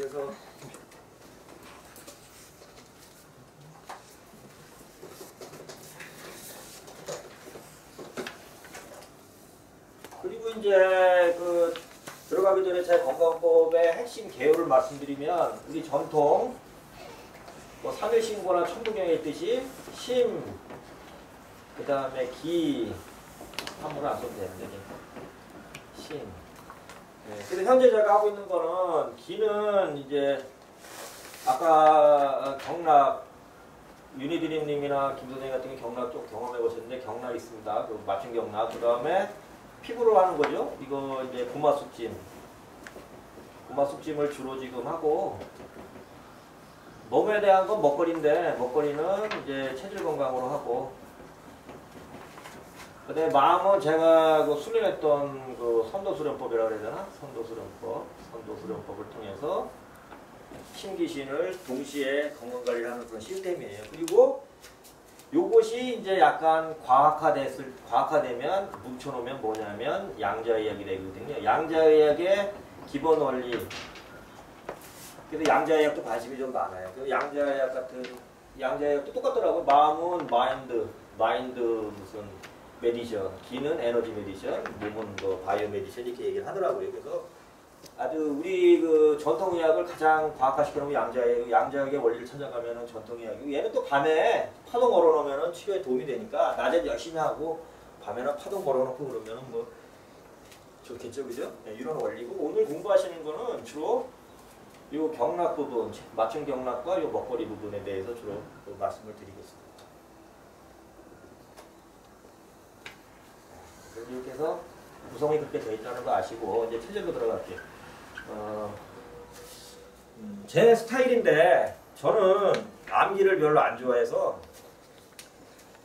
그래서 그리고 이제 그 들어가기 전에 제 건강법의 핵심 개요를 말씀드리면 우리 전통 뭐 삼일신고나 천부경에 있듯이 심, 그 다음에 기, 한문을 안 써도 되는데 심. 네. 그래서 현재 제가 하고 있는 거는 기는 이제 아까 경락 윤희드림님이나 김 선생님 같은 게 경락 쪽 경험해 보셨는데 경락 있습니다. 그 맞춤 경락. 그 다음에 피부로 하는 거죠. 이거 이제 고마숙짐. 고마숙짐을 주로 지금 하고 몸에 대한 건 먹거리인데 먹거리는 이제 체질 건강으로 하고 그다음에 마음은 제가 그 수련했던 그 선도수련법이라고 해야 되나? 선도수련법을 통해서 심기신을 동시에 건강관리를 하는 그런 시스템이에요. 그리고 요것이 이제 약간 과학화되면 뭉쳐놓으면 뭐냐면 양자의학이 되거든요. 양자의학의 기본 원리. 그래서 양자의학도 관심이 좀 많아요. 그 양자의학 같은 양자의학도 똑같더라고요. 마음은 마인드 무슨 메디션, 기는 에너지 메디션, 몸은 뭐 바이오 메디션 이렇게 얘기를 하더라고요. 그래서 아주 우리 그 전통의학을 가장 과학화시켜놓은 양자의학의 원리를 찾아가면은 전통의학이고 얘는 또 밤에 파동 걸어놓으면은 치료에 도움이 되니까 낮에 열심히 하고 밤에는 파동 걸어놓고 그러면은 뭐 좋겠죠, 그죠? 네, 이런 원리고 오늘 공부하시는 거는 주로 요 경락 부분, 맞춤 경락과 요 먹거리 부분에 대해서 주로 말씀을 드리겠습니다. 이렇게 해서 구성이 그렇게 되어 있다는 거 아시고 이제 체질로 들어갈게요. 제 스타일인데 저는 암기를 별로 안 좋아해서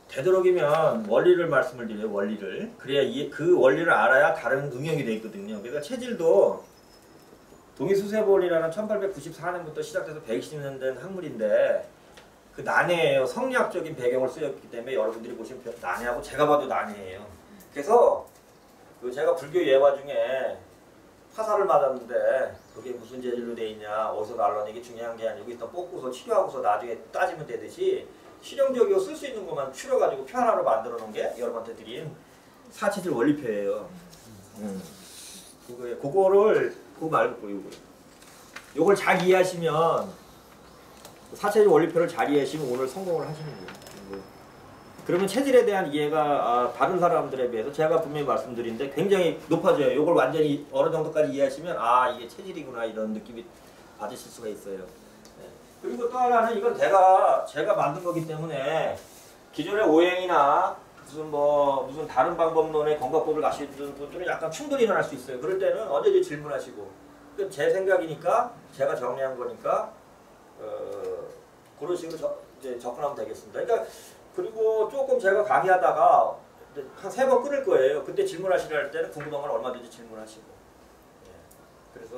되도록이면 원리를 말씀을 드려요. 원리를. 그래야 그 원리를 알아야 다른 응용이 되어 있거든요. 그러니까 체질도 동의수세본이라는 1894년부터 시작돼서 120년 된 학문인데 그 난해예요. 성리학적인 배경을 쓰였기 때문에 여러분들이 보시면 난해하고 제가 봐도 난해해요. 그래서 그 제가 불교 예화 중에 화살을 맞았는데 그게 무슨 재질로 돼 있냐 어디서 날라오냐 이게 중요한 게 아니고 일단 뽑고서 치료하고서 나중에 따지면 되듯이 실용적이고 쓸 수 있는 것만 추려가지고 표 하나로 만들어 놓은 게 여러분한테 드린 사체질 원리표예요. 그거 말고 요걸 잘 이해하시면 사체질 원리표를 잘 이해하시면 오늘 성공을 하시는 거예요. 그러면 체질에 대한 이해가 다른 사람들에 비해서 제가 분명히 말씀드린데 굉장히 높아져요. 이걸 완전히 어느 정도까지 이해하시면 이게 체질이구나 이런 느낌이 받으실 수가 있어요. 네. 그리고 또 하나는 이건 제가 만든 거기 때문에 기존의 오행이나 무슨 다른 방법론의 건강법을 아시는 분들은 약간 충돌이 일어날 수 있어요. 그럴 때는 언제든지 질문하시고 제 생각이니까 제가 정리한 거니까 그런 식으로 이제 접근하면 되겠습니다. 그러니까 그리고 조금 제가 강의하다가 한 3번 끊을 거예요. 그때 질문하시려 할 때는 궁금한 건 얼마든지 질문하시고. 그래서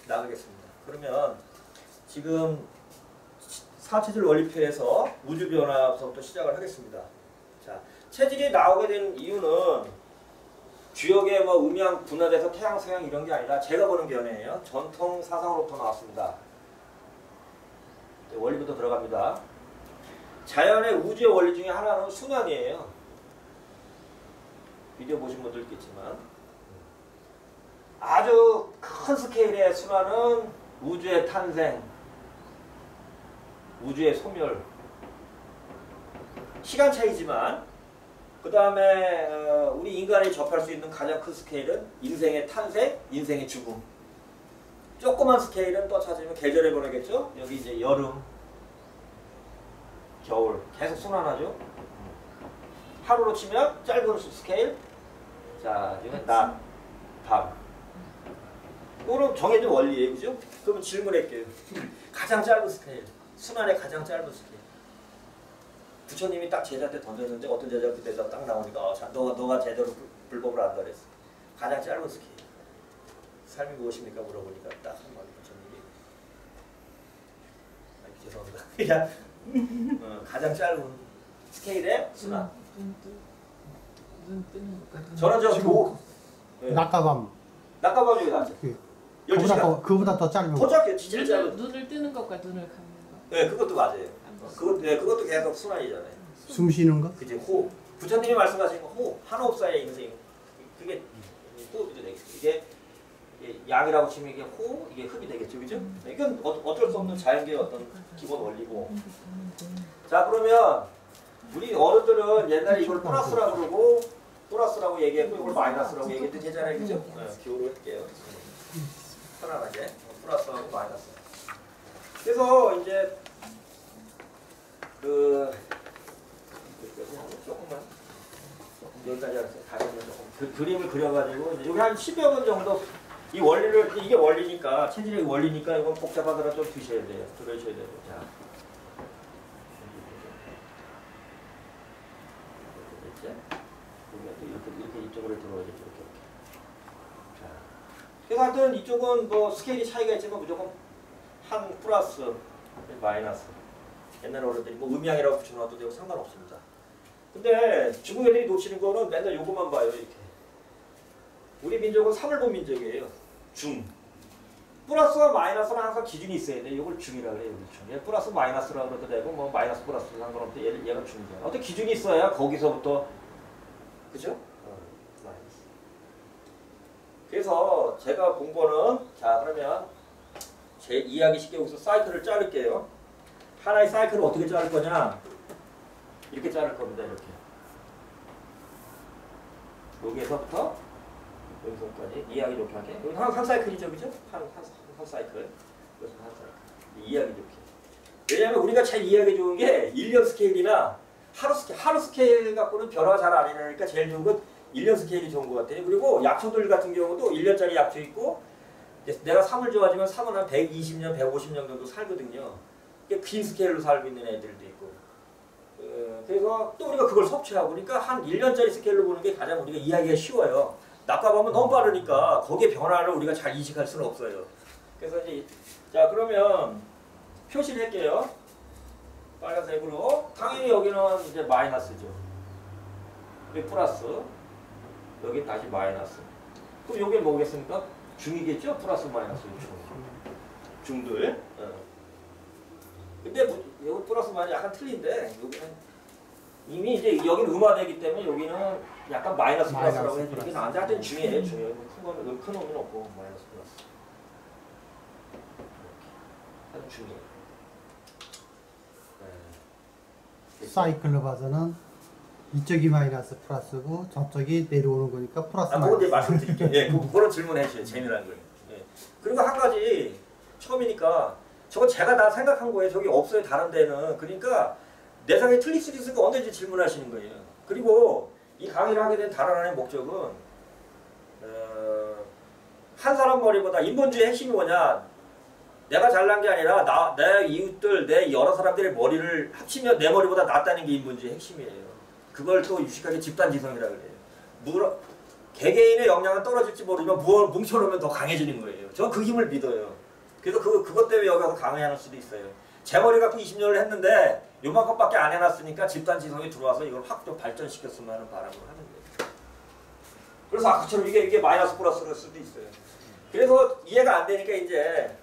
나가겠습니다. 그러면 지금 사체질 원리표에서 우주변화부터 시작을 하겠습니다. 자, 체질이 나오게 된 이유는 주역에 뭐 음양 분화돼서 태양, 서양 이런 게 아니라 제가 보는 견해예요. 전통 사상으로부터 나왔습니다. 원리부터 들어갑니다. 자연의 우주의 원리 중에 하나는 순환이에요. 비디오 보신 분들 있겠지만 아주 큰 스케일의 순환은 우주의 탄생, 우주의 소멸, 시간 차이지만 그 다음에 우리 인간이 접할 수 있는 가장 큰 스케일은 인생의 탄생, 인생의 죽음. 조그만 스케일은 또 찾으면 계절에 보내겠죠. 여기 이제 여름, 겨울 계속 순환하죠. 하루로 치면 짧은 스케일. 자, 이건 낮, 밤. 이거는 정해진 원리예요, 그죠? 그러면 질문할게요. 가장 짧은 스케일, 순환의 가장 짧은 스케일. 부처님이 딱 제자한테 던졌는데 어떤 제자가 그때서 딱 나오니까 자, 너가 제대로 불법을 안다 그랬어. 가장 짧은 스케일. 삶이 무엇입니까? 물어보니까 딱 한마디 부처님이 죄송합니다. 그냥 가장 짧은 스케일의 순환. 저는 저 낮과밤. 낮과밤 중에 낫죠. 12시간. 그보다 더 짧은 더 거. 짧게 진짜 짧은. 눈을 뜨는 것과 눈을 감는 것. 네, 그것도 맞아요. 그것도 계속 순환이잖아요. 숨 쉬는 거? 그치, 호흡. 부처님이 말씀하신 거 호흡, 한 호흡 사이에 있는 그게 호흡이 되겠죠. 이게 양이라고 치면 이게 호, 이게 흡이 되겠죠, 그죠? 이건 어쩔 수 없는 자연계의 어떤 기본 원리고. 자, 그러면 우리 어른들은 옛날에 이걸 플러스라고 그러고 플러스라고 얘기했고 이걸 마이너스라고 얘기해도 되잖아요, 그죠? 네, 기호로 할게요. 편안하게 플러스하고 마이너스. 그래서 이제 조금만 여기까지 하겠어요. 다리는 조금 그림을 그려가지고 여기 한 10여 분 정도 이 원리를 이게 원리니까 체질의 원리니까 이건 복잡하더라도 좀 드셔야 돼요. 들으셔야 돼요. 자, 됐죠? 이렇게 이쪽으로 들어오겠죠. 이렇게. 자, 그래서 하여튼 이쪽은 뭐 스케일이 차이가 있지만 무조건 한 플러스 마이너스. 옛날 어른들이 뭐 음양이라고 붙여놔도 되고 상관없습니다. 근데 중국 애들이 놓치는 거는 맨날 요것만 봐요. 이렇게. 우리 민족은 3을 본 민족이에요. 중. 플러스와 마이너스는 항상 기준이 있어야 돼. 이걸 중이라고 해요. 중. 얘 플러스 마이너스라고 그래도 되고 뭐 마이너스 플러스 상관없는데 얘가 중이잖아. 어떻게 기준이 있어야 거기서부터 그죠? 마이너스. 그래서 제가 본 거는 자 그러면 제 이야기 쉽게 여기서 사이클을 자를게요. 하나의 사이클을 어떻게 자를 거냐? 이렇게 자를 겁니다. 이렇게. 여기에서부터 여기서까지 이야기 이렇게 하게. 여기 한 사이클이죠, 그죠? 한 사이클. 여기서 한 사이클. 이야기 이렇게. 왜냐하면 우리가 제일 이해하기 좋은 게 1년 스케일이나 하루 스케일 갖고는 변화가 잘 안 일어나니까 제일 좋은 건 1년 스케일이 좋은 것 같아요. 그리고 약초들 같은 경우도 1년짜리 약초 있고 내가 3을 좋아하지만 3은 한 120년, 150년 정도 살거든요. 긴 스케일로 살고 있는 애들도 있고. 그래서 또 우리가 그걸 섭취하고 그러니까 한 1년짜리 스케일로 보는 게 가장 우리가 이해하기가 쉬워요. 낙가보면 너무 빠르니까 거기에 변화를 우리가 잘 인식할 수는 없어요. 그래서 이제 자 그러면 표시를 할게요. 빨간색으로. 당연히 여기는 이제 마이너스죠. 여기 플러스. 여기 다시 마이너스. 그럼 여기 뭐겠습니까? 중이겠죠? 플러스 마이너스 중들. 근데 여기 플러스 마이너스 약간 틀린데 여기는 이미 이제 여기는 음화되기 때문에 여기는 약간 마이너스 플러스라고 해주는 게 나한테 하여튼 중이에요. 중이에요. 큰 거는 큰 놈은 없고 마이너스 플러스. 아주 중요해요. 네. 사이클로 봐서는 이쪽이 마이너스 플러스고 저쪽이 내려오는 거니까 플러스 그거 이제 마이너스. 말씀드릴게요. 예, 그런 질문해 주세요. 재미난 걸. 예. 그리고 한 가지 처음이니까 저거 제가 다 생각한 거예요. 저기 없어요. 다른 데는. 그러니까 내 생각에 틀릴 수도 있으니까 언제든지 질문하시는 거예요. 그리고 이 강의를 하게 된 다른 하나의 목적은 한 사람 머리보다 인본주의 핵심이 뭐냐? 내가 잘난 게 아니라 내 이웃들, 내 여러 사람들의 머리를 합치면 내 머리보다 낫다는 게 인본주의 핵심이에요. 그걸 또 유식하게 집단지성이라고 그래요. 개개인의 역량은 떨어질지 모르지만 뭉쳐놓으면 더 강해지는 거예요. 저는 그 힘을 믿어요. 그래서 그것 때문에 여기 와서 강의하는 수도 있어요. 제 머리 갖고 20년을 했는데 요만큼밖에 안 해놨으니까 집단지성이 들어와서 이걸 확 좀 발전시켰으면 하는 바람을 하는 거예요. 그래서 아까처럼 이게 마이너스 플러스일 수도 있어요. 그래서 이해가 안 되니까 이제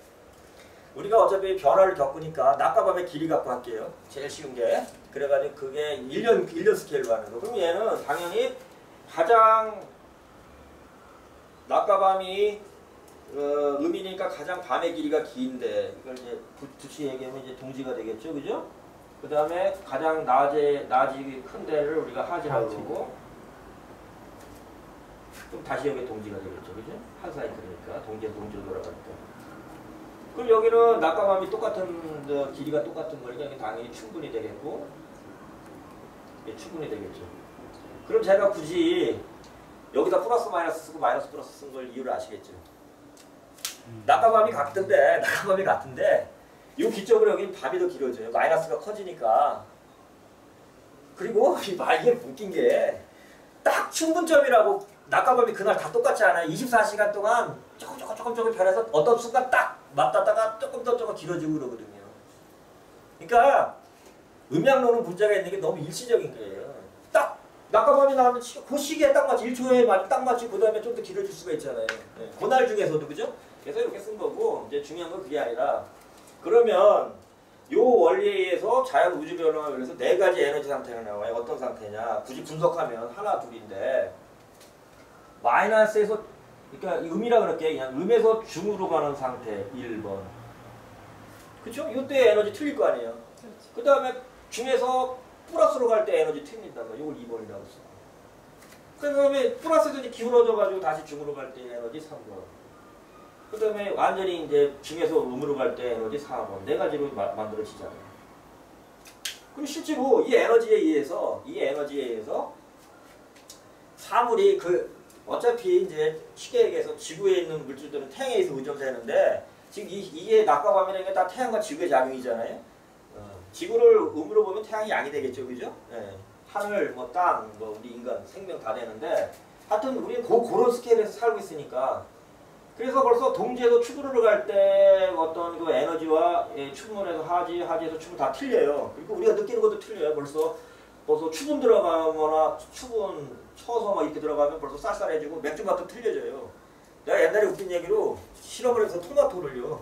우리가 어차피 변화를 겪으니까 낮과 밤의 길이 갖고 할게요. 제일 쉬운 게. 그래가지고 그게 1년 스케일로 하는 거. 그럼 얘는 당연히 가장 낮과 밤이 음이니까 가장 밤의 길이가 긴데 이걸 이제 붙이 얘기하면 이제 동지가 되겠죠, 그죠? 그 다음에 가장 낮이 큰 데를 우리가 하지라고 그러고 그럼 다시 여기 동지가 되겠죠, 그죠? 한 사이클이니까 동지로 돌아가니까. 그럼 여기는 낮과 밤이 똑같은 길이가 똑같은 거니까 여기 당연히 충분히 되겠고, 예, 충분히 되겠죠. 그럼 제가 굳이 여기다 플러스 마이너스 쓰고 마이너스 플러스 쓴 걸 이유를 아시겠죠? 낮과 밤이 같은데 이 기점으로 여기 밤이 더 길어져요. 마이너스가 커지니까. 그리고 이게 웃긴 게 딱 충분점이라고 낮과 밤이 그날 다 똑같지 않아요. 24시간 동안 조금 변해서 어떤 순간 딱 맞닿다가 조금 더 길어지고 그러거든요. 그러니까 음양론은 문제가 있는 게 너무 일시적인 거예요. 딱 낮과 밤이 나오면 그 시기에 딱 맞지 1초에 딱 맞지 그 다음에 좀 더 길어질 수가 있잖아요. 네. 그날 중에서도 그죠? 그래서 이렇게 쓴 거고 이제 중요한 건 그게 아니라 그러면 요 원리에 의해서 자연 우주 변화에 의해서 네 가지 에너지 상태가 나와요. 어떤 상태냐? 굳이 분석하면 하나 둘인데 마이너스에서 그러니까 음이라 그럴게 그냥 음에서 중으로 가는 상태 1번. 그렇죠? 이때 에너지 틀릴 거 아니에요. 그렇죠. 그 다음에 중에서 플러스로 갈 때 에너지 틀린단 말이에요. 이걸 2번이라고 써. 그 다음에 플러스에서 이제 기울어져가지고 다시 중으로 갈 때 에너지 3번. 그 다음에 완전히 이제 중에서 음으로 갈 때 에너지 4번. 네 가지로 만들어지잖아요. 그리고 실제로 이 에너지에 의해서 사물이 어차피 이제 쉽게 얘기해서 지구에 있는 물질들은 태양에 의해서 의존되는데 지금 이게 낮과 밤이라는 게 다 태양과 지구의 작용이잖아요. 지구를 음으로 보면 태양이 양이 되겠죠, 그죠? 예. 하늘, 뭐 땅, 뭐 우리 인간, 생명 다 되는데 하여튼 우리는 그런 스케일에서 살고 있으니까 그래서 벌써 동지에서 추구를 갈 때 어떤 그 에너지와 추분에서 하지에서 추분 다 틀려요. 그리고 우리가 느끼는 것도 틀려요. 벌써 추분 들어가거나 추분 쳐서 막 이렇게 들어가면 벌써 쌀쌀해지고 맥주 맛도 틀려져요. 내가 옛날에 웃긴 얘기로 실험을 해서 토마토를요.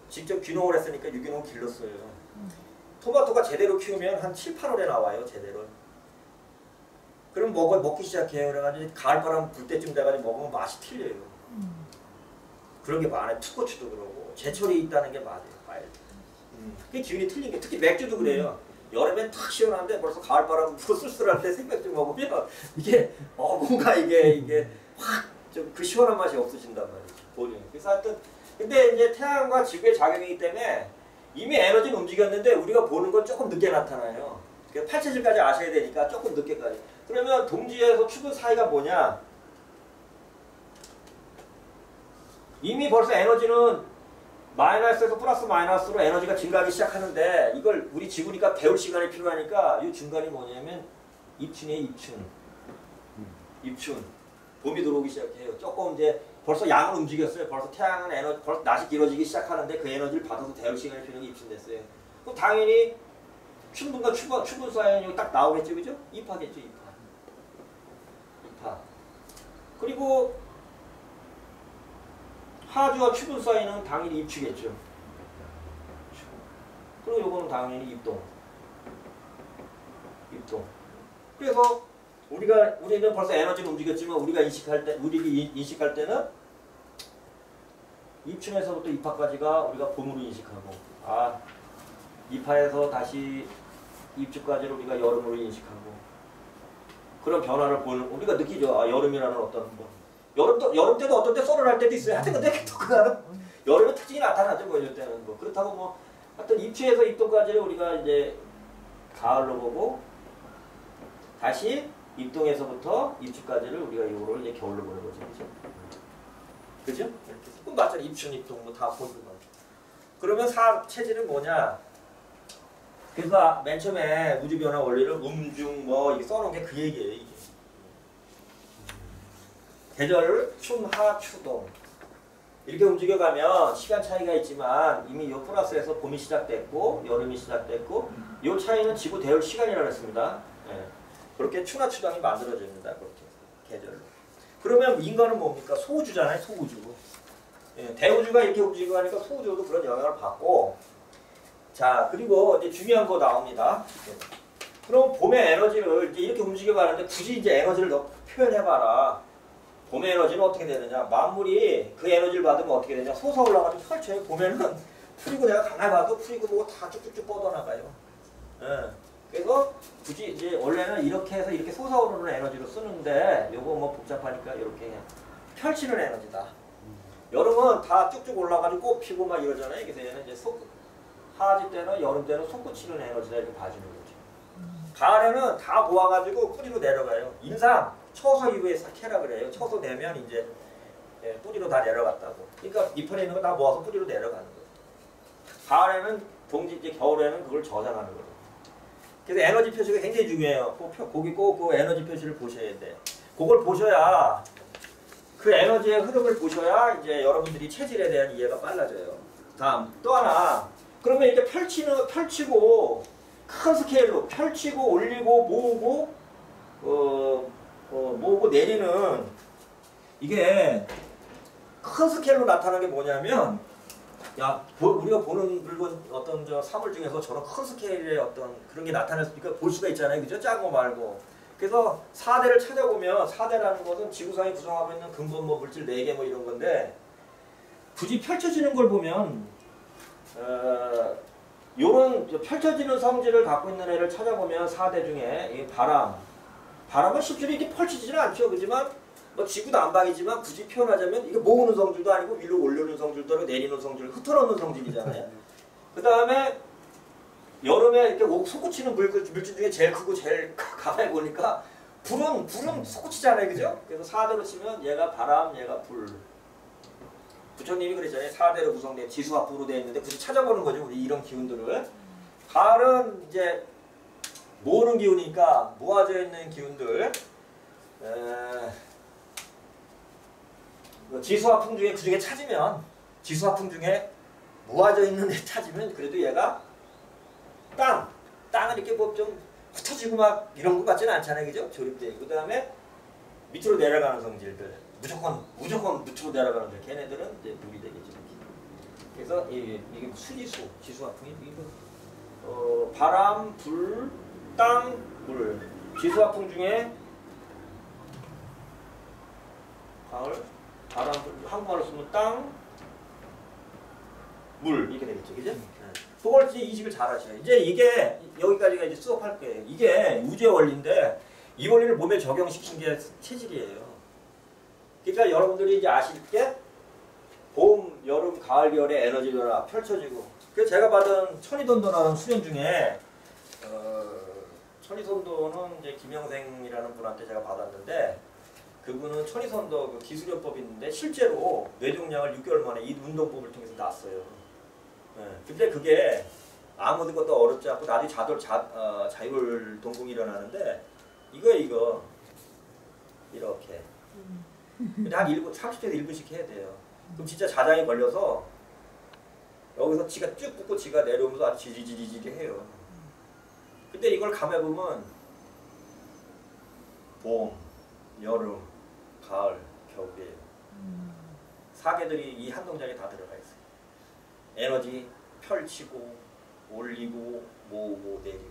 직접 귀농을 했으니까 유기농 길렀어요. 토마토가 제대로 키우면 한 7, 8월에 나와요. 제대로. 그럼 먹기 시작해요. 그래가지고 가을바람 불 때쯤 돼가지고 먹으면 맛이 틀려요. 그런 게 많아요. 투고추도 그러고 제철이 있다는 게 맞아요. 그게 기운이 틀린 게 특히 맥주도 그래요. 여름엔 탁 시원한데 벌써 가을바람 불고 쓸쓸할 때 생맥주 먹으면 이게 뭔가 이게 확 좀 그 시원한 맛이 없어진단 말이죠. 그래서 하여튼 근데 이제 태양과 지구의 작용이기 때문에 이미 에너지는 움직였는데 우리가 보는 건 조금 늦게 나타나요. 그래서 팔체질까지 아셔야 되니까 조금 늦게까지. 그러면 동지에서 추분 사이가 뭐냐? 이미 벌써 에너지는 마이너스에서 플러스 마이너스로 에너지가 증가하기 시작하는데 이걸 우리 지구니까 배울 시간이 필요하니까 이 중간이 뭐냐면 입춘이에요. 입춘. 봄이 들어오기 시작해요. 조금 이제 벌써 양은 움직였어요. 벌써 태양은 벌써 낮이 길어지기 시작하는데 그 에너지를 받아서 데울 시간이 필요한 게 입춘됐어요. 그럼 당연히 춘분과 추분 사이는 딱 나오겠죠, 그죠? 입하겠죠, 입하. 그리고 하주와 추분 사이는 당연히 입추겠죠. 그리고 요거는 당연히 입동. 그래서 우리는 벌써 에너지를 움직였지만 우리가 인식할 때는 입춘에서부터 입하까지가 우리가 봄으로 인식하고 입하에서 다시 입추까지를 우리가 여름으로 인식하고 그런 변화를 보는 우리가 느끼죠. 여름이라는 어떤 여름 때도 어떤 때 썰을 할 때도 있어요. 하여튼 근데 그거는 여름에 특징이 나타나죠. 뭐 이럴 때는 그렇다고 뭐 하여튼 입추에서 입동까지를 우리가 이제 가을로 보고 다시 입동에서부터 입추까지를 우리가 이거를 이제 겨울로 보는 거죠. 그죠? 이렇게. 그럼 맞잖아. 입춘, 입동 뭐 다 보는 거. 그러면 체질은 뭐냐? 그래서 맨 처음에 우주 변화 원리를 음중 뭐 이게 써놓은 게 그 얘기예요. 이게. 계절 춘하 추동 이렇게 움직여가면 시간 차이가 있지만 이미 요 플러스에서 봄이 시작됐고 여름이 시작됐고 요 차이는 지구 대열 시간이라고 했습니다. 예. 그렇게 추나 추동이 만들어집니다. 그렇게 계절로. 그러면 인간은 뭡니까? 소우주잖아요. 소우주. 예. 대우주가 이렇게 움직여가니까 소우주도 그런 영향을 받고 자 그리고 이제 중요한 거 나옵니다. 그럼 봄의 에너지를 이제 이렇게 움직여가는데 굳이 이제 에너지를 너 표현해봐라. 봄의 에너지는 어떻게 되느냐? 만물이 그 에너지를 받으면 어떻게 되냐? 솟아올라가지고 펼쳐요. 보면은 풀이고 내가 가만히 봐도 풀이고 뭐고 다 쭉쭉쭉 뻗어나가요. 예. 그래서 굳이 이제 원래는 이렇게 해서 이렇게 솟아오르는 에너지로 쓰는데 요거 뭐 복잡하니까 이렇게 펼치는 에너지다. 여름은 다 쭉쭉 올라가지고 꽃 피고 막 이러잖아요. 그래서 얘는 이제 하지 때는 여름 때는 솟구치는 에너지다 이렇게 봐주는 거죠. 가을에는 다 모아가지고 뿌리로 내려가요. 인삼 처서 이후에 싹 캐라 그래요. 처서 내면 이제 뿌리로 다 내려갔다고. 그러니까 잎에 있는 거 다 모아서 뿌리로 내려가는 거예요. 가을에는 이제 겨울에는 그걸 저장하는 거예요. 그래서 에너지 표시가 굉장히 중요해요. 거기 꼭 그 에너지 표시를 보셔야 돼. 그걸 보셔야 그 에너지의 흐름을 보셔야 이제 여러분들이 체질에 대한 이해가 빨라져요. 다음 또 하나. 그러면 이렇게 펼치고 큰 스케일로 펼치고 올리고 모으고 모으고 내리는 이게 큰 스케일로 나타나는 게 뭐냐면 야 우리가 보는 물건 어떤 저 사물 중에서 저런 큰 스케일의 어떤 그런 게 나타날 수 있으니까 볼 수가 있잖아요. 그죠? 작은 거 말고. 그래서 4대를 찾아보면 4대라는 것은 지구상이 구성하고 있는 근본 뭐 물질 4개 뭐 이런 건데 굳이 펼쳐지는 걸 보면 요런 펼쳐지는 성질을 갖고 있는 애를 찾아보면 4대 중에 이 바람은 실제로 이렇게 펼쳐지지는 않죠. 그렇지만 뭐 지구 난방이지만 굳이 표현하자면 이게 모으는 성질도 아니고 위로 올려놓는 성질도 아니고 내리는 성질, 흩어놓는 성질이잖아요. 그 다음에 여름에 이렇게 솟구치는 물질 중에 제일 크고 제일 가만히 보니까 불은 솟구치잖아요. 그죠? 그래서 4대로 치면 얘가 바람, 얘가 불. 부처님이 그랬잖아요. 4대로 구성된 지수합부로 되어 있는데 굳이 찾아보는 거죠. 우리 이런 기운들을. 가을은 이제 모으는 기운이니까 모아져 있는 기운들. 지수화풍 중에 그 중에 찾으면 지수화풍 중에 모아져 있는 애 찾으면 그래도 얘가 땅은 이렇게 뭐 좀 흩어지고 막 이런 것 같지는 않잖아요. 그죠? 조립되고. 그 다음에 밑으로 내려가는 성질들. 무조건 밑으로 내려가는데 걔네들은 이제 물이 되겠죠. 그래서 이게 수지수, 지수화풍이 바람, 불, 땅, 물. 지수화풍 중에 가을, 바람, 불, 한국말로 쓰면 땅, 물 이렇게 되겠죠. 그죠? 그걸 이제 인식을 잘 하셔요. 이제 이게 여기까지가 이제 수업할 거예요. 이게 우주의 원리인데 이 원리를 몸에 적용시킨 게 체질이에요. 그러니까 여러분들이 이제 아실 게 봄, 여름, 가을, 겨울의 에너지 변화 펼쳐지고 그래서 제가 받은 천이돈도라는 수련 중에 천이선도는 이제 김영생이라는 분한테 제가 받았는데 그분은 천이선도 그 기술요법이 있는데 실제로 뇌종양을 6개월 만에 이 운동법을 통해서 났어요. 네. 근데 그게 아무것도 어렵지 않고 나중에 자율 동공이 일어나는데 이거 이렇게 근데 한 1분, 30초에서 1분씩 해야 돼요. 그럼 진짜 자장이 걸려서 여기서 지가 쭉 붓고 지가 내려오면서 아주 지지지지지 해요. 근데 이걸 감해보면 봄, 여름, 가을, 겨울이에요. 사계들이 이 한 동작에 다 들어가 있어요. 에너지 펼치고 올리고 모으고 내리고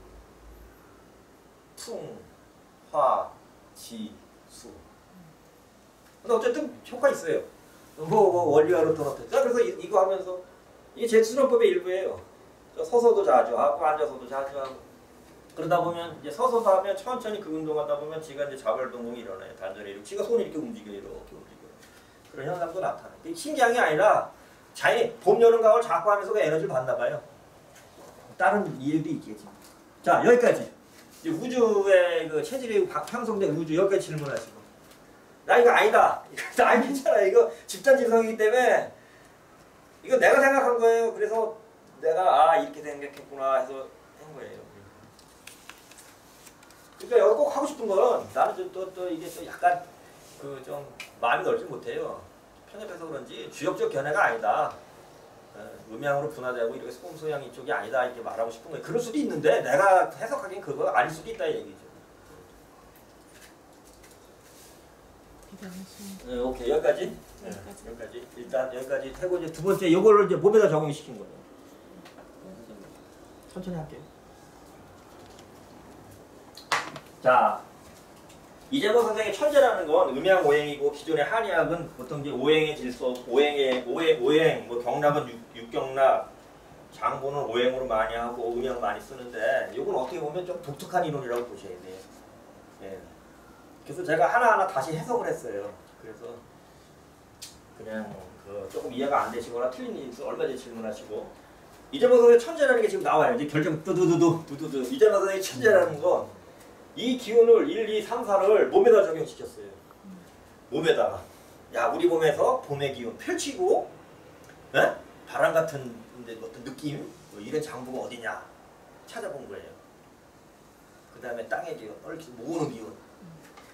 풍, 화, 지, 수. 근데 어쨌든 효과 있어요. 원리화로 돌아왔죠. 자, 그래서 이거 하면서 이게 제 수련법의 일부예요. 서서도 자주 하고 앉아서도 자주 하고 그러다 보면 이제 서서도 하면 천천히 그 운동하다 보면 지가 이제 자발동공이 일어나요. 단전에 이렇게 지가 손이 이렇게 움직여요. 이렇게 움직여요. 그런 현상도 나타나요. 신기한 게 아니라 자연히 봄, 여름, 가을 자꾸 하면서 그 에너지를 받나 봐요. 다른 이유도 있겠지. 자, 여기까지. 이제 우주의 그 체질이 형성된 우주 여기까지 질문하시고. 나 이거 아니다. 이거 아니 괜찮아. 이거 집단지성이기 때문에 이거 내가 생각한 거예요. 그래서 내가 이렇게 생각했구나 해서 한 거예요. 그러니까 여기 꼭 하고 싶은 건 나는 또 이게 또 약간 그 좀 마음이 넓지 못해요. 편협해서 그런지 주역적 견해가 아니다. 음양으로 분화되고 이렇게 소음소양 이쪽이 아니다 이렇게 말하고 싶은 거예요. 그럴 수도 있는데 내가 해석하기엔 그거 아닐 수도 있다 이 얘기죠. 네, 오케이 여기까지. 네, 여기까지 일단 여기까지 하고 이제 두 번째 이거를 이제 몸에다 적용시킨 거예요. 천천히 할게요. 자. 이재모 선생의 천재라는 건 음양오행이고 기존의 한의학은 보통 이제 오행의 질서, 오행, 뭐 경락은 육경락, 장보는 오행으로 많이 하고 음양 많이 쓰는데 이건 어떻게 보면 좀 독특한 이론이라고 보셔야 돼요. 예. 그래서 제가 하나하나 다시 해석을 했어요. 그래서 그냥 그 조금 이해가 안 되시거나 틀린 일 있으면 얼마든지 질문하시고 이재모 선생의 천재라는 게 지금 나와요. 이제 결정 두두두두 이재모 선생의 천재라는 건 이 기운을 1, 2, 3, 4를 몸에다 적용시켰어요. 몸에다가. 야, 우리 몸에서 봄의 기운 펼치고 에? 바람 같은 어떤 느낌? 뭐 이런 장부가 어디냐 찾아본 거예요. 그 다음에 땅의 기운, 이렇게 모으는 기운.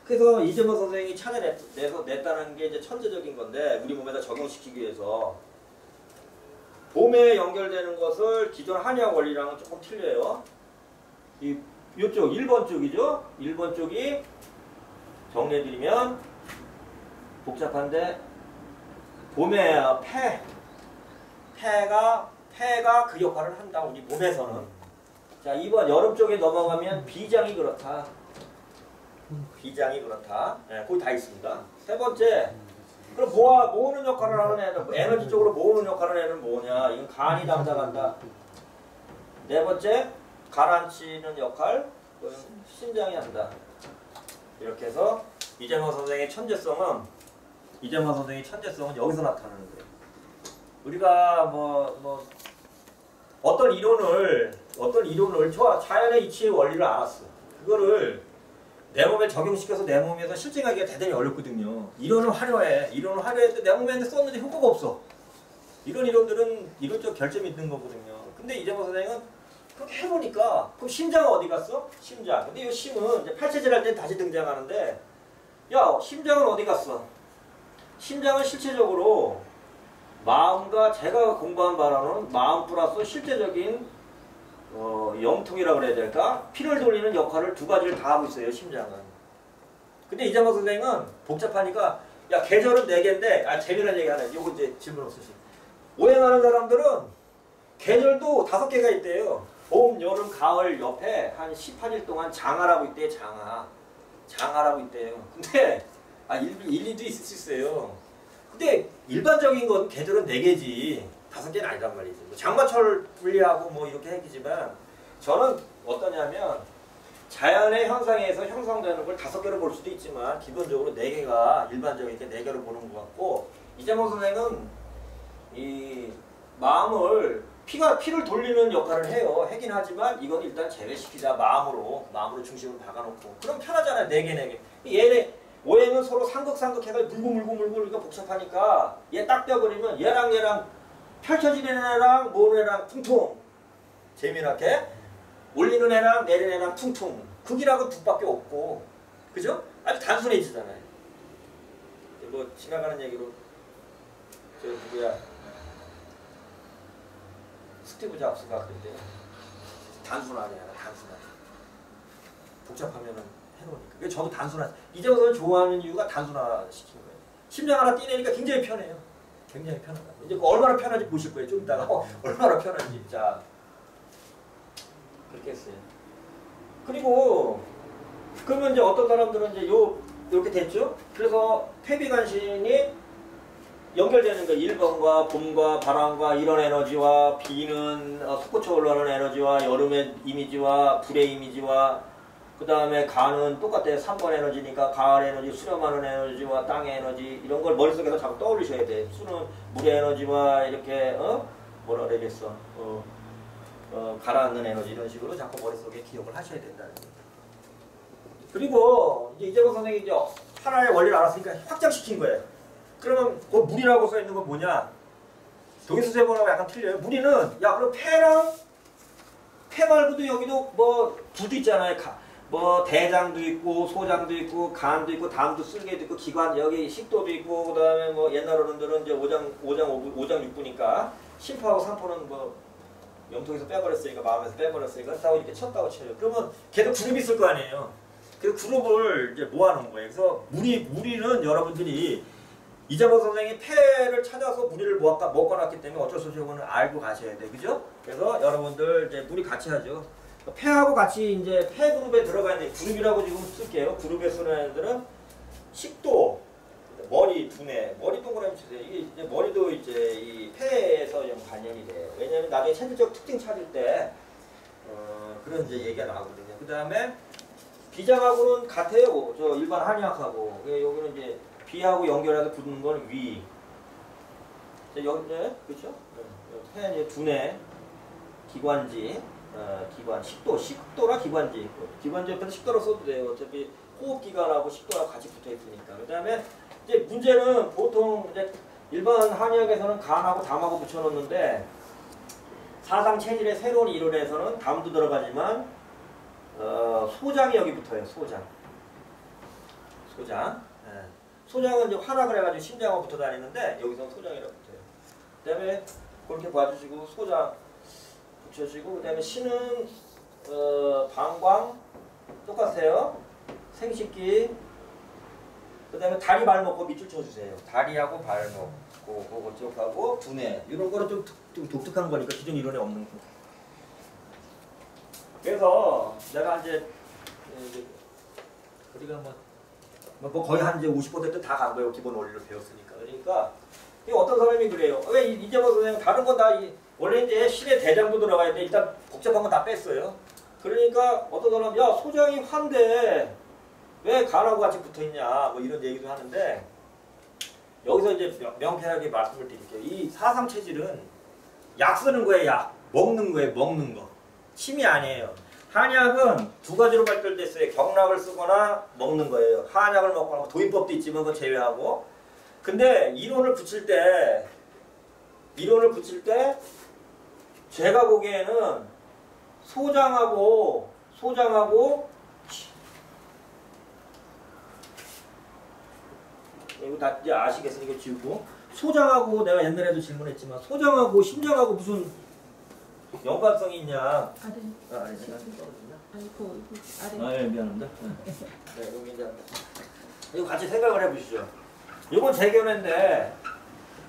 그래서 이재모 선생이 찾아내서 냈다는 게 이제 천재적인 건데 우리 몸에다 적용시키기 위해서 봄에 연결되는 것을 기존 한의학 원리랑은 조금 틀려요. 이쪽 1번 쪽이죠. 1번 쪽이 정리해드리면 복잡한데 봄에 폐가 그 역할을 한다. 우리 몸에서는. 자, 2번 여름 쪽에 넘어가면 비장이 그렇다. 비장이 그렇다. 네, 거기 다 있습니다. 세 번째, 그럼 모으는 역할을 하는 애는 에너지 쪽으로 모으는 역할을 하는 애는 뭐냐? 이건 간이 담당한다. 네 번째, 가라앉히는 역할, 그건 심장이 한다. 이렇게 해서 이재만 선생의 천재성은 여기서 나타나는 거예요. 우리가 어떤 이론을 자연의 이치의 원리를 알았어. 그거를 내 몸에 적용시켜서 내 몸에서 실증하기가 대단히 어렵거든요. 이론은 화려해도 내 몸에 썼는데 효과가 없어. 이런 이론들은 이론적 결점이 있는 거거든요. 근데 이재만 선생은 그렇게 해보니까 그럼 심장은 어디 갔어? 심장. 근데 이 심은 이제 팔체질 할 때 다시 등장하는데 야, 심장은 어디 갔어? 심장은 실체적으로 마음과 제가 공부한 바로는 마음 플러스 실제적인 영통이라고 그래야 될까? 피를 돌리는 역할을 두 가지를 다 하고 있어요, 심장은. 근데 이재만 선생은 복잡하니까 야, 계절은 4개인데 재미난 얘기 하나 해. 요거 이제 질문 없으시. 오행하는 사람들은 계절도 5개가 있대요. 봄, 여름, 가을 옆에 한 18일 동안 장하라고 있대요. 장하라고 있대요. 근데 일리도 있을 수 있어요. 근데 일반적인 건 계절은 4개지 5개는 아니란 말이지. 장마철 분리하고 뭐 이렇게 얘기지만 저는 어떠냐면 자연의 현상에서 형성되는 걸 5개로 볼 수도 있지만 기본적으로 4개가 일반적이니까 4개로 보는 것 같고 이재만 선생은 이 마음을 피를 돌리는 역할을 하긴 하지만 이건 일단 제외시키자. 마음으로 중심을 박아놓고 그럼 편하잖아요. 4개. 얘네 오행은 서로 상극 해가지고 물고 그러니까 복잡하니까 얘 딱 떼어버리면 얘랑 펼쳐지는 애랑 모으는 애랑 퉁퉁 재미나게 올리는 애랑 내리는 애랑 퉁퉁 극이라고 두 밖에 없고 그죠? 아주 단순해지잖아요. 뭐 지나가는 얘기로 저 누구야 스티브 잡스가 그랬대요. 단순하게 복잡하면은 해놓으니까. 그래서 저도 이재만 선생을 좋아하는 이유가 단순화시킨 거예요. 심장 하나 띄내니까 굉장히 편해요. 굉장히 편하다. 이제 얼마나 편한지 보실 거예요. 좀 이따가 얼마나 편한지. 자, 그렇게 했어요. 그리고 그러면 이제 어떤 사람들은 이제 이렇게 됐죠. 그래서 퇴비간신이 연결되는 거 1번과 봄과 바람과 이런 에너지와 비는 솟구쳐 올라오는 에너지와 여름의 이미지와 불의 이미지와 그 다음에 가는 똑같아요. 3번 에너지니까 가을 에너지, 수렴하는 에너지와 땅의 에너지 이런 걸 머릿속에서 자꾸 떠올리셔야 돼. 수는 물의 에너지와 이렇게 뭐라 그래야겠어. 가라앉는 에너지 이런 식으로 자꾸 머릿속에 기억을 하셔야 된다는 거예요. 그리고 이제 이재만 선생님이 이제 하나의 원리를 알았으니까 확장시킨 거예요. 그러면 그 물이라고 써 있는 건 뭐냐? 동의수세번하고 약간 틀려요. 물이는 야 그럼 폐 말고도 여기도 뭐 부도 있잖아요. 뭐 대장도 있고 소장도 있고 간도 있고 담도 쓸개도 있고 기관 여기 식도도 있고 그다음에 뭐 옛날 어른들은 이제 오장 육부니까 심포하고 산포는 뭐 영통에서 빼버렸으니까 마음에서 빼버렸으니까 그렇다고 이렇게 쳤다고 쳐요. 그러면 걔도 그룹이 있을 거 아니에요. 그 그룹을 이제 모아놓은 거예요. 그래서 무리는 여러분들이 이재만 선생이 폐를 찾아서 무리를 묶어놨기 때문에 어쩔 수 없이 이거는 알고 가셔야 돼. 그죠? 그래서 여러분들 이제 무리 같이 하죠. 폐하고 같이 이제 폐 그룹에 들어가 있는 그룹이라고 지금 쓸게요. 그룹에 쓰는 애들은 식도, 머리 두뇌, 머리 동그라미 주세요. 이게 이제 머리도 이제 이 폐에서 좀 관련이 돼요. 왜냐하면 나중에 체질적 특징 찾을 때 그런 이제 얘기가 나오거든요. 그 다음에 비장하고는 같아요. 저 일반 한의학하고 여기는 이제 비하고 연결해서 붙는 건 위. 여기 그렇죠? 폐 이제 두뇌, 기관지. 기관, 식도라 기관지. 기관지 옆에서 식도라 써도 돼요. 어차피 호흡기관하고 식도랑 같이 붙어 있으니까. 그 다음에 이제 문제는 보통 이제 일반 한의학에서는 간하고 담하고 붙여놓는데 사상 체질의 새로운 이론에서는 담도 들어가지만 소장이 여기 붙어요. 소장. 소장은 이제 화락을 해가지고 심장하고 붙어 다니는데 여기서는 소장이라고 붙어요. 그 다음에 그렇게 봐주시고 소장 붙여주고 그 다음에 신은 방광 똑같아요. 생식기 그 다음에 다리 발목 밑줄 쳐주세요. 다리하고 발목, 그거 쪽하고 두뇌 이런 거는 좀 독특한 거니까 기존 이론에 없는 거. 그래서 내가 이제 우리가 뭐 거의 한 이제 50% 다 간 거예요. 기본 원리를 배웠으니까. 그러니까 어떤 사람이 그래요. 왜 이재범 선생님 다른 건 다 원래 이제 신의 대장도 들어가야 돼. 일단 복잡한 건 다 뺐어요. 그러니까 어떤 사람 야 소장이 환데 왜 간하고 같이 붙어있냐 뭐 이런 얘기도 하는데 여기서 이제 명쾌하게 말씀을 드릴게요. 이 사상 체질은 약 쓰는 거예요. 약 먹는 거예요. 먹는 거. 침이 아니에요. 한약은 두 가지로 발달됐어요. 경락을 쓰거나 먹는 거예요. 한약을 먹거나 도인법도 있지만 그거 제외하고. 근데 이론을 붙일 때 제가 보기에는 소장하고 이거 다 이제 아시겠으니까 이거 지우고 소장하고 내가 옛날에도 질문했지만 소장하고 심장하고 무슨 연관성이 있냐? 아래. 아니 제가 떨어졌나? 아니 아래. 예, 미안합니다. 네, 여기 이제 이거 같이 생각을 해보시죠. 이건 제 견해인데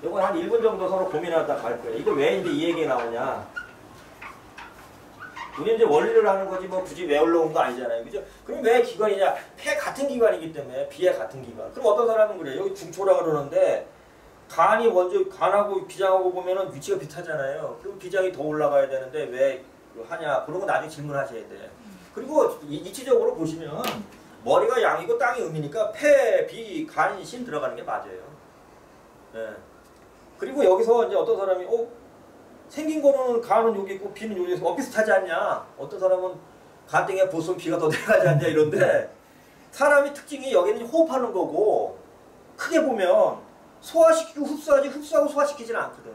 이건 한 1분 정도 서로 고민하다 갈 거예요. 이거 왜 이제 이 얘기 나오냐? 우리 이제 원리를 하는 거지 뭐 굳이 외우러 온 거 아니잖아요. 그죠? 그럼 왜 기관이냐? 폐 같은 기관이기 때문에 비에 같은 기관. 그럼 어떤 사람은 그래요. 여기 중초라 그러는데 간이 먼저 간하고 비장하고 보면은 위치가 비슷하잖아요. 그럼 비장이 더 올라가야 되는데 왜 하냐? 그런 거 나중에 질문하셔야 돼. 그리고 이치적으로 보시면 머리가 양이고 땅이 음이니까 폐, 비, 간, 신 들어가는 게 맞아요. 네. 그리고 여기서 이제 어떤 사람이 생긴 거로는 간은 여기 있고 비는 여기 있고 비슷하지 않냐? 어떤 사람은 간땡이에 보스면 비가 더 내려가지 않냐 이런데 사람이 특징이 여기는 호흡하는 거고 크게 보면 소화시키고 흡수하지 흡수하고 소화시키지는 않거든.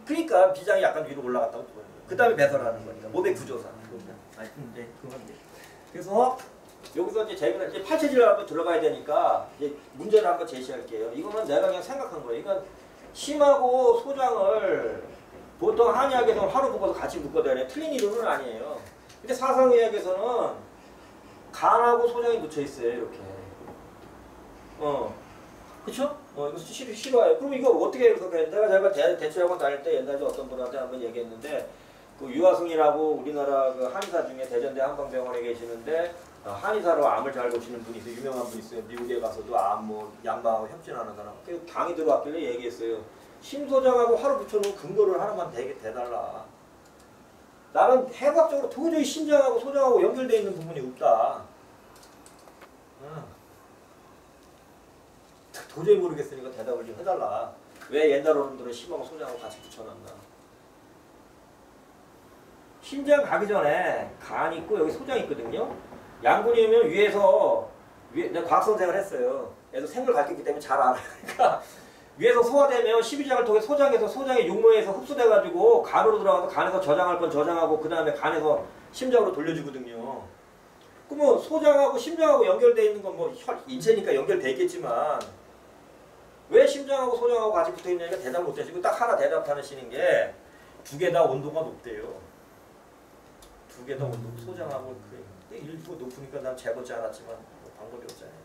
그러니까 비장이 약간 위로 올라갔다고 보는 거예요. 그 다음에 배설하는 거니까 몸의 구조상. 아니 근데 그건 그래서 여기서 이제 제가 이제 팔체질을 한번 들어가야 되니까 이제 문제를 한번 제시할게요. 이거는 내가 그냥 생각한 거예요. 이건 심하고 소장을 보통 한의학에서는 하루 묶어서 같이 묶어야 돼. 틀린 이론은 아니에요. 근데 사상의학에서는 간하고 소장이 붙여 있어요. 이렇게. 그쵸? 이거 싫어요. 그럼 이거 어떻게 해석해? 제가 대체학원 다닐 때 옛날에 어떤 분한테 한번 얘기했는데 그 유화승이라고 우리나라 그 한의사 중에 대전대 한방병원에 계시는데 한의사로 암을 잘 고치는 분이 있어요. 유명한 분이 있어요. 미국에 가서도 암 양방하고 협진하는 사람. 그 강의 들어왔길래 얘기했어요. 심소장하고 하루 붙여놓은 근거를 하나만 대달라. 나는 해학적으로 도저히 심장하고 소장하고 연결되어 있는 부분이 없다. 도저히 모르겠으니까 대답을 좀 해달라. 왜 옛날 어른들은 심하고 소장하고 같이 붙여놨나. 심장 가기 전에 간 있고 여기 소장 있거든요. 양군이면 내가 과학선생을 했어요. 그래서 생물 가르쳤기 때문에 잘 알아요. 그러니까 위에서 소화되면 12장을 통해 소장에서 소장의 육모에서 흡수돼가지고 간으로 들어가서 간에서 저장할 건 저장하고 그 다음에 간에서 심장으로 돌려주거든요. 그러면 소장하고 심장하고 연결되어 있는 건 뭐 인체니까 연결돼 있겠지만 왜 심장하고 소장하고 같이 붙어있냐니까 대답 못 해주고 딱 하나 대답하시는 게 두 개 다 온도가 높대요. 두 개 다 온도 소장하고 일부 높으니까 난 재보지 않았지만 방법이 없잖아요.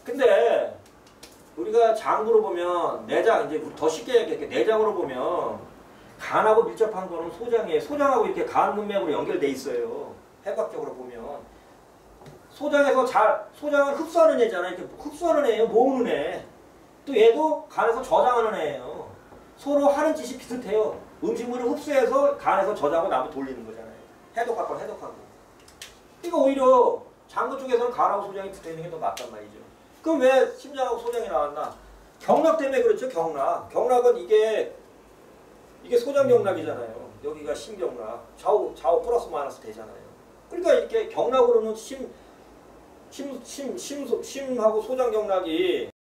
근데 우리가 장으로 보면 내장 이제 더 쉽게 얘기할게. 내장으로 보면 간하고 밀접한 거는 소장이에요. 소장하고 이렇게 간 문맥으로 연결돼 있어요. 해학적으로 보면 소장에서 소장은 흡수하는 애잖아요. 이렇게 흡수하는 애예요. 모으는 애. 또 얘도 간에서 저장하는 애예요. 서로 하는 짓이 비슷해요. 음식물을 흡수해서 간에서 저장하고 나면 돌리는 거잖아요. 해독하고 해독하고. 그러니까 오히려 장구 쪽에서는 간하고 소장이 붙어 있는 게 더 낫단 말이죠. 그럼 왜 심장하고 소장이 나왔나? 경락 때문에 그렇죠. 경락은 이게 소장 경락이잖아요. 여기가 심경락. 좌우 플러스 마이너스 되잖아요. 그러니까 이렇게 경락으로는 심하고 소장 경락이